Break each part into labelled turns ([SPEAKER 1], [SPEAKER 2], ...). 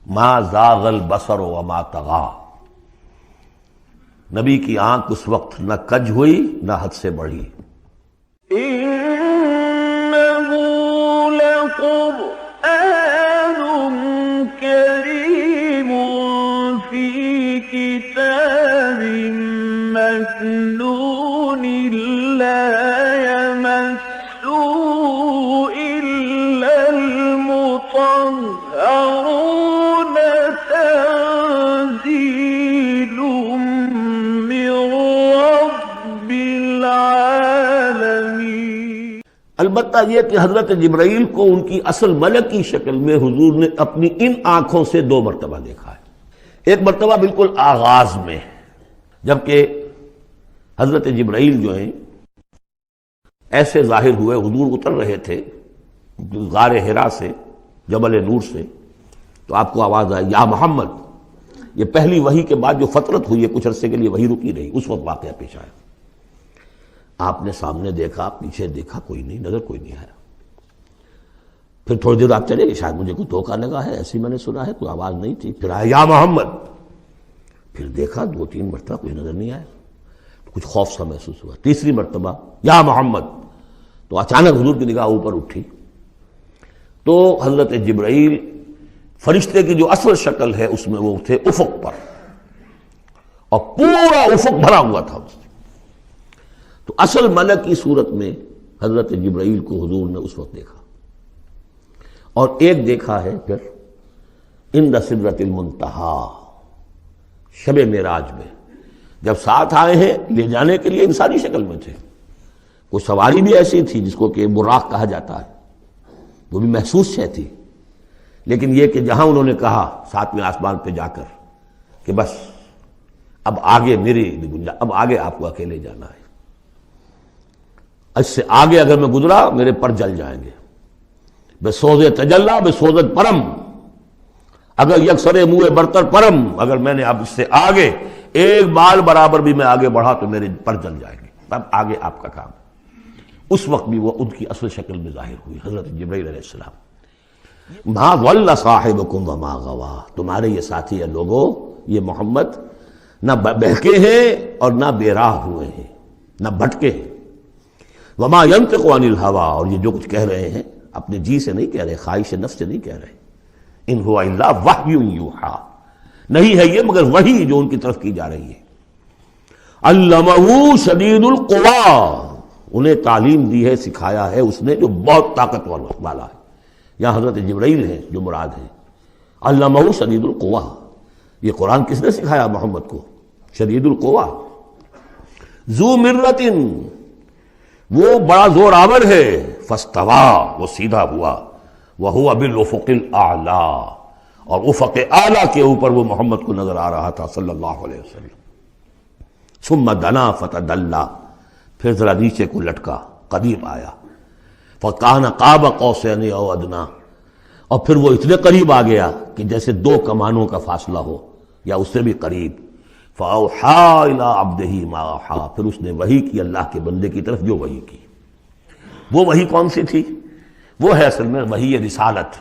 [SPEAKER 1] ما زاغ البصر وما طغى، نبی کی آنکھ اس وقت نہ کج ہوئی نہ حد سے بڑھی۔
[SPEAKER 2] إنه لقرآن كريم في كتاب مكنون لا يمسه إلا المطهرون تنزيل من رب العالمين۔
[SPEAKER 1] البتہ یہ کہ حضرت جبرائیل کو ان کی اصل ملکی شکل میں حضور نے اپنی ان آنکھوں سے 2 مرتبہ دیکھا ہے۔ ایک مرتبہ بالکل آغاز میں، جبکہ حضرت جبرائیل جو ہیں ایسے ظاہر ہوئے، حضور اتر رہے تھے غار حرا سے، جبل نور سے، تو آپ کو آواز آئی یا محمد۔ یہ پہلی وحی کے بعد جو فترت ہوئی ہے، کچھ عرصے کے لیے وحی رکی رہی، اس وقت واقعہ پیش آیا۔ آپ نے سامنے دیکھا، پیچھے دیکھا، کوئی نہیں، نظر کوئی نہیں آیا۔ پھر تھوڑی دیر آپ چلے گئے، شاید مجھے کوئی دھوکہ لگا ہے، ایسی میں نے سنا ہے، کوئی آواز نہیں تھی۔ پھر آیا یا محمد، پھر دیکھا 2-3 مرتبہ کوئی نظر نہیں آیا، کچھ خوف سا محسوس ہوا۔ تیسری مرتبہ یا محمد، تو اچانک حضور کی نگاہ اوپر اٹھی، تو حضرت جبرائیل فرشتے کی جو اصل شکل ہے اس میں وہ تھے افق پر، اور پورا افق بھرا ہوا تھا اس سے۔ تو اصل ملک کی صورت میں حضرت جبرائیل کو حضور نے اس وقت دیکھا، اور ایک دیکھا ہے پھر عند سدرۃ المنتہا، شب معراج میں، جب ساتھ آئے ہیں لے جانے کے لیے انسانی شکل میں تھے۔ کوئی سواری بھی ایسی تھی جس کو کہ براق کہا جاتا ہے، وہ بھی محسوس شے تھی، لیکن یہ کہ جہاں انہوں نے کہا 7ویں آسمان پہ جا کر کہ بس اب آگے میری گنجائش، اب آگے آپ کو اکیلے جانا ہے، اس سے آگے اگر میں گزرا میرے پر جل جائیں گے، بے سوز تجلا بے سوزت پرم، اگر یکسر منہ برتر پرم، اگر میں نے اب اس سے آگے ایک بال برابر بھی میں آگے بڑھا تو میرے پر جل جائیں گے، اب آگے آپ کا کام۔ اس وقت بھی وہ ان کی اصل شکل میں ظاہر ہوئی، حضرت جبرائیل علیہ السلام۔ ما ضل صاحبکم وما غوا، تمہارے یہ ساتھی ہیں لوگوں، یہ محمد نہ بہکے ہیں اور نہ بے راہ ہوئے ہیں، نہ بھٹکے ہیں۔ وما ينطق عن الهوى، اور یہ جو کچھ کہہ رہے ہیں اپنے جی سے نہیں کہہ رہے، خواہش نفس سے نہیں کہہ رہے، ان هو الا وحی یوحی، نہیں ہے یہ مگر وحی جو ان کی طرف کی جا رہی ہے۔ علمہ شدید القوی، انہیں تعلیم دی ہے، سکھایا ہے اس نے جو بہت طاقتور والا ہے۔ یہاں حضرت جبرائیل ہیں جو مراد ہیں۔ علمہ شدید القوی، یہ قرآن کس نے سکھایا محمد کو؟ شدید القوی، ذو مرۃ، وہ بڑا زور آور ہے، فاستوی، وہ سیدھا ہوا، وہو بالافق الاعلی، اور افق اعلیٰ کے اوپر وہ محمد کو نظر آ رہا تھا صلی اللہ علیہ وسلم۔ ثم دنا فتدلی، پھر ذرا نیچے کو لٹکا، قریب آیا، فکان قاب قوسین او ادنی، اور پھر وہ اتنے قریب آ گیا کہ جیسے 2 کمانوں کا فاصلہ ہو یا اس سے بھی قریب۔ فاوحی الی عبدہ ما اوحی، پھر اس نے وحی کی اللہ کے بندے کی طرف جو وحی کی۔ وہ وحی کون سی تھی؟ وہ ہے اصل میں وحی رسالت۔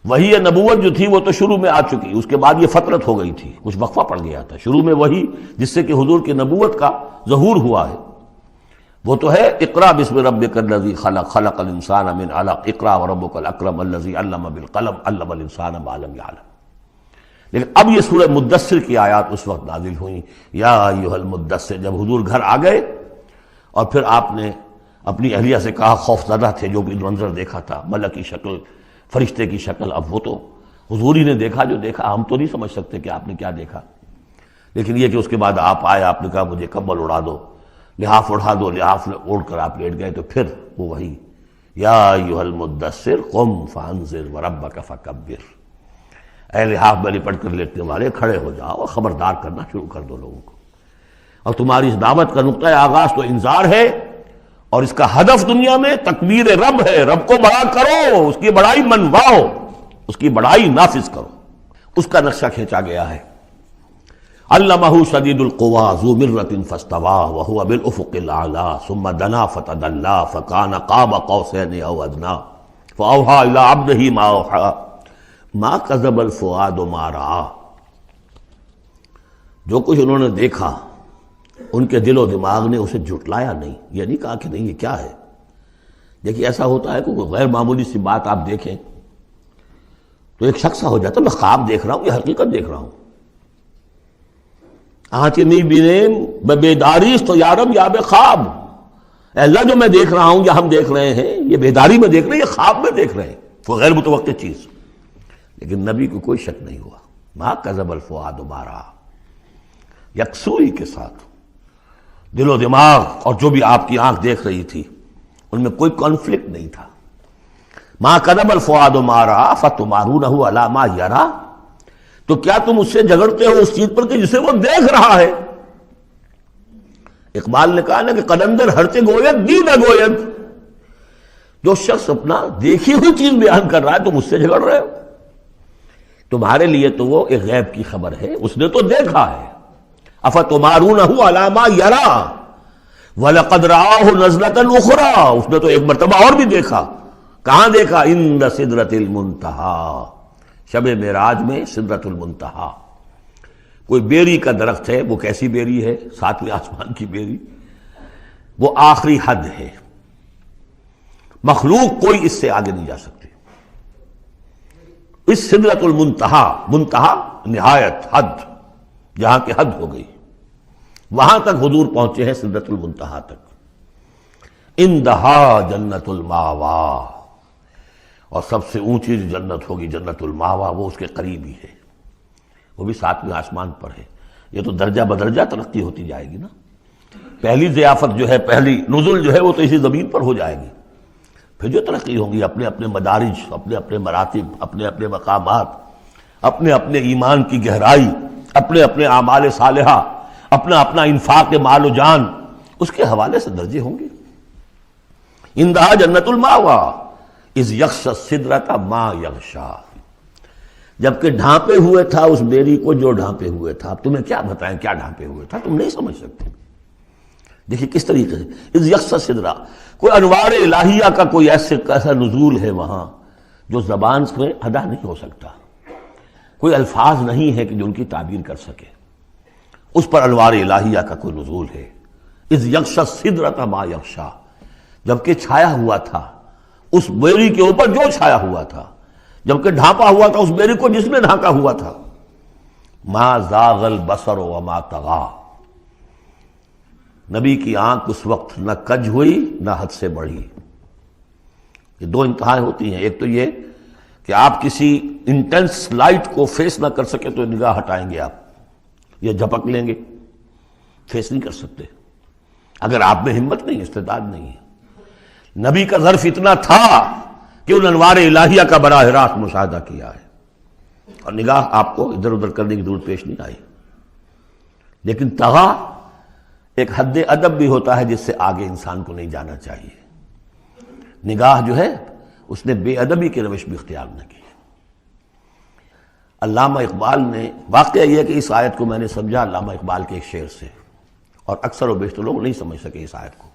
[SPEAKER 1] وحی نبوت جو تھی وہ تو شروع میں آ چکی، اس کے بعد یہ فترت ہو گئی تھی، کچھ وقفہ پڑ گیا تھا۔ شروع میں وحی جس سے کہ حضور کی نبوت کا ظہور ہوا ہے وہ تو ہے اقرا بسم ربک الذی خلق، خلق الانسان من علق، اقرا وربک الاکرم الذی علم بالقلم، علم الانسان ما لم یعلم۔ لیکن اب یہ سورہ مدثر کی آیات اس وقت نازل ہوئیں، یا ایھا المدثر، جب حضور گھر آ گئے اور پھر آپ نے اپنی اہلیہ سے کہا، خوف زدہ تھے، جو بھی منظر دیکھا تھا، ملک کی شکل، فرشتے کی شکل، اب وہ تو حضور ہی نے دیکھا جو دیکھا، ہم تو نہیں سمجھ سکتے کہ آپ نے کیا دیکھا، لیکن یہ کہ اس کے بعد آپ آئے، آپ نے کہا مجھے کمبل اڑا دو، لحاف اڑا دو، لحاف اوڑھ کر آپ لیٹ گئے، تو پھر وہ وہی یا ایھا المدثر قم فانذر وربک فکبر، اے لحاف میں لپٹ کر لیٹنے والے کھڑے ہو جاؤ اور خبردار کرنا شروع کر دو لوگوں کو۔ اور تمہاری اس دعوت کا نقطۂ آغاز تو انذار ہے، اور اس کا ہدف دنیا میں تکبیر رب ہے، رب کو بڑا کرو، اس کی بڑائی منواؤ، اس کی بڑائی نافذ کرو، اس کا نقشہ کھینچا گیا ہے۔ علمہ شدید القوی ذو مرۃ فاستوی وہو بالافق الاعلی ثم دنا فتدلی فکان قاب قوسین او ادنی فاوحی الی عبدہ ما اوحی ما کذب الفؤاد ما رأى، جو کچھ انہوں نے دیکھا ان کے دل و دماغ نے اسے جھٹلایا نہیں، یہ نہیں کہا کہ نہیں یہ کیا ہے۔ دیکھیے ایسا ہوتا ہے کہ کوئی غیر معمولی سی بات آپ دیکھیں تو ایک شخص ہو جاتا ہے میں خواب دیکھ رہا ہوں یا حقیقت دیکھ رہا ہوں۔ آنچ نہیں بینے بیداریست تو یارب یا بے خواب، اے اللہ جو میں دیکھ رہا ہوں یا ہم دیکھ رہے ہیں یہ بیداری میں دیکھ رہے ہیں، یہ خواب میں دیکھ رہے ہیں، وہ غیر متوقع چیز۔ لیکن نبی کو کوئی شک نہیں ہوا، ما کذب الفؤاد ما رأى، یکسوئی کے ساتھ دل و دماغ اور جو بھی آپ کی آنکھ دیکھ رہی تھی ان میں کوئی کانفلکٹ نہیں تھا۔ ما کذب الفؤاد ما رأى فتمارونہ علی ما یری، تو کیا تم اس سے جھگڑتے ہو اس چیز پر کہ جسے وہ دیکھ رہا ہے؟ اقبال نے کہا نا کہ قلندر ہرچے گوید دید گوید، جو شخص اپنا دیکھی ہوئی چیز بیان کر رہا ہے تم اس سے جھگڑ رہے ہو، تمہارے لیے تو وہ ایک غیب کی خبر ہے، اس نے تو دیکھا ہے۔ افتمارونہ علی ما یری وَلَقَدْ رَآهُ نَزْلَةً أُخْرَىٰ، اس نے تو ایک مرتبہ اور بھی دیکھا۔ کہاں دیکھا؟ عند سدرۃ المنتہیٰ، شب معراج میں سدرۃ المنتہیٰ۔ کوئی بیری کا درخت ہے، وہ کیسی بیری ہے؟ ساتویں آسمان کی بیری، وہ آخری حد ہے، مخلوق کوئی اس سے آگے نہیں جا سکتی۔ اس سدرۃ المنتہیٰ، منتہا نہایت، حد، جہاں کی حد ہو گئی، وہاں تک حضور پہنچے ہیں، سدرۃ المنتہیٰ تک۔ اندہا جنت الماوا، اور سب سے اونچی جو جنت ہوگی جنت الماوا، وہ اس کے قریب ہی ہے، وہ بھی ساتویں آسمان پر ہے۔ یہ تو درجہ بدرجہ ترقی ہوتی جائے گی نا، پہلی ضیافت جو ہے، پہلی نزل جو ہے وہ تو اسی زمین پر ہو جائے گی، پھر جو ترقی ہوگی اپنے اپنے مدارج، اپنے اپنے مراتب، اپنے اپنے مقامات، اپنے اپنے ایمان کی گہرائی، اپنے اپنے اعمال صالحہ، اپنا اپنا انفاق مال و جان، اس کے حوالے سے درجے ہوں گے۔ اندہا جنت الماوا اذ یغشی السدرۃ ما یغشی، جبکہ ڈھانپے ہوئے تھا اس بیری کو جو ڈھانپے ہوئے تھا۔ اب تمہیں کیا بتائیں کیا ڈھانپے ہوئے تھا، تم نہیں سمجھ سکتے۔ دیکھیے کس طریقے سے اذ یغشی السدرۃ، کوئی انوار الہیہ کا کوئی ایسا نزول ہے وہاں جو زبان سے ادا نہیں ہو سکتا، کوئی الفاظ نہیں ہے کہ جو ان کی تعبیر کر سکے، اس پر انوار الہیہ کا کوئی نزول ہے۔ اذ یغشی السدرۃ ما یغشی، جبکہ چھایا ہوا تھا اس بیری کے اوپر جو چھایا ہوا تھا، جبکہ ڈھانپا ہوا تھا اس بیری کو جس نے ڈھانکا ہوا تھا۔ ما زاغ البصر وما طغی، نبی کی آنکھ اس وقت نہ کج ہوئی نہ حد سے بڑھی۔ یہ دو انتہائیں ہوتی ہیں، ایک تو یہ کہ آپ کسی انٹینس لائٹ کو فیس نہ کر سکے تو نگاہ ہٹائیں گے آپ، یا جھپک لیں گے، فیس نہیں کر سکتے اگر آپ میں ہمت نہیں، استعداد نہیں ہے۔ نبی کا ظرف اتنا تھا کہ ان انوار الہیہ کا براہ راست مشاہدہ کیا ہے، اور نگاہ آپ کو ادھر ادھر کرنے کی ضرورت پیش نہیں آئی۔ لیکن طغا ایک حد ادب بھی ہوتا ہے جس سے آگے انسان کو نہیں جانا چاہیے۔ نگاہ جو ہے اس نے بے ادبی کی روش بھی اختیار نہ کی۔ علامہ اقبال نے، واقعہ یہ کہ اس آیت کو میں نے سمجھا علامہ اقبال کے ایک شعر سے، اور اکثر و بیشتر لوگ نہیں سمجھ سکے اس آیت کو۔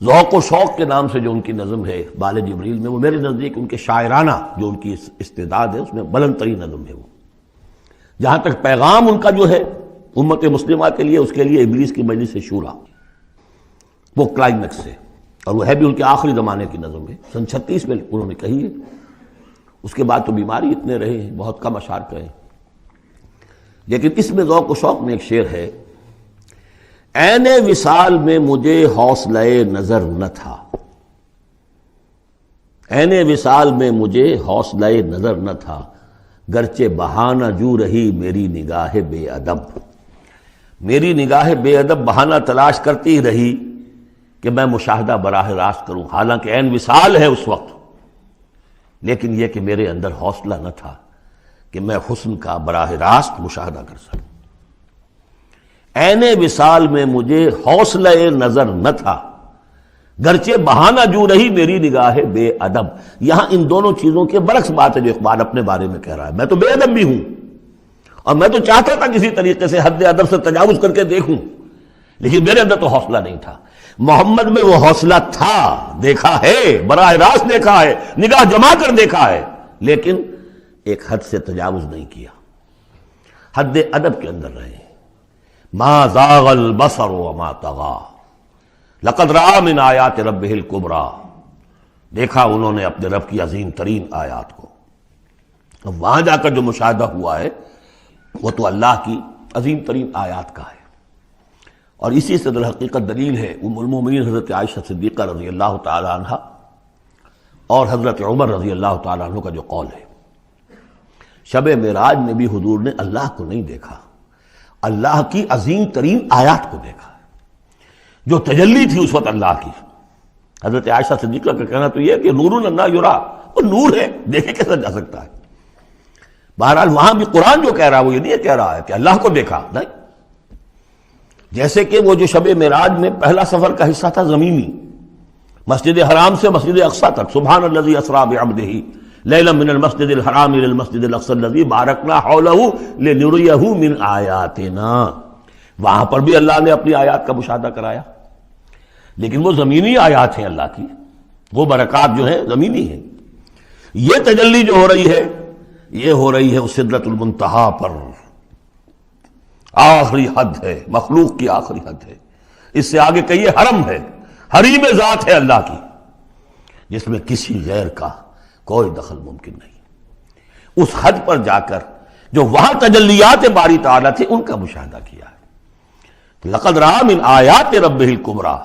[SPEAKER 1] ذوق و شوق کے نام سے جو ان کی نظم ہے بال جبریل میں، وہ میرے نزدیک ان کے شاعرانہ جو ان کی استعداد ہے اس میں بلند ترین نظم ہے وہ، جہاں تک پیغام ان کا جو ہے امت مسلمہ کے لیے، اس کے لیے ابلیس کی مجلس شورا، وہ کلائمیکس ہے، اور وہ ہے بھی ان کے آخری زمانے کی نظم ہے، سن 36 میں انہوں نے کہی ہے۔ اس کے بعد تو بیماری اتنے رہے ہیں، بہت کم اشعار کہے، لیکن اس میں ذوق و شوق میں ایک شعر ہے، عین وصال میں مجھے حوصلہ نظر نہ تھا، عین وصال میں مجھے حوصلہ نظر نہ تھا، گرچہ بہانہ جو رہی میری نگاہ بے ادب، میری نگاہ بے ادب بہانہ تلاش کرتی رہی کہ میں مشاہدہ براہ راست کروں، حالانکہ عین وصال ہے اس وقت، لیکن یہ کہ میرے اندر حوصلہ نہ تھا کہ میں حسن کا براہ راست مشاہدہ کر سکوں۔ عین وصال میں مجھے حوصلہ نظر نہ تھا، گرچہ بہانہ جو رہی میری نگاہ بے ادب۔ یہاں ان دونوں چیزوں کے برعکس بات ہے جو اقبال اپنے بارے میں کہہ رہا ہے۔ میں تو بے ادب بھی ہوں، اور میں تو چاہتا تھا کسی طریقے سے حد ادب سے تجاوز کر کے دیکھوں، لیکن میرے اندر تو حوصلہ نہیں تھا۔ محمد میں وہ حوصلہ تھا، دیکھا ہے، براہ راست دیکھا ہے، نگاہ جما کر دیکھا ہے، لیکن ایک حد سے تجاوز نہیں کیا، حد ادب کے اندر رہے۔ ما زاغ البصر وما طغى لقد رأى من آیات ربہ الکبریٰ، دیکھا انہوں نے اپنے رب کی عظیم ترین آیات کو۔ اب وہاں جا کر جو مشاہدہ ہوا ہے وہ تو اللہ کی عظیم ترین آیات کا ہے، اور اسی سے در حقیقت دلیل ہے ام المومنین حضرت عائشہ صدیقہ رضی اللہ تعالی عنہ اور حضرت عمر رضی اللہ تعالی عنہ کا جو قول ہے۔ شب معراج میں بھی حضور نے اللہ کو نہیں دیکھا، اللہ کی عظیم ترین آیات کو دیکھا، جو تجلی تھی اس وقت اللہ کی۔ حضرت عائشہ صدیقہ کا کہنا تو یہ ہے کہ نور لا یرا، وہ نور ہے، دیکھے کیسا جا سکتا ہے۔ بہرحال وہاں بھی قرآن جو کہہ رہا ہے وہ یہ نہیں کہہ رہا ہے کہ اللہ کو دیکھا، نہیں، جیسے کہ وہ جو شب معراج میں پہلا سفر کا حصہ تھا زمینی، مسجد حرام سے مسجد اقصی تک، سبحان الذی اسریٰ بعبدہ لیلا من المسجد الحرام الى المسجد الاقصی الذی بارکنا حولہ لنریہ من آیاتنا، وہاں پر بھی اللہ نے اپنی آیات کا مشاہدہ کرایا، لیکن وہ زمینی آیات ہیں اللہ کی، وہ برکات جو ہیں زمینی ہیں۔ یہ تجلی جو ہو رہی ہے یہ ہو رہی ہے اس سدرۃ المنتہا پر، آخری حد ہے، مخلوق کی آخری حد ہے۔ اس سے آگے کہیے حرم ہے، حریم ذات ہے اللہ کی، جس میں کسی غیر کا کوئی دخل ممکن نہیں۔ اس حد پر جا کر جو وہاں تجلیات باری تعالیٰ تھے ان کا مشاہدہ کیا ہے۔ لقد رأى من آیات ربہ الکبریٰ،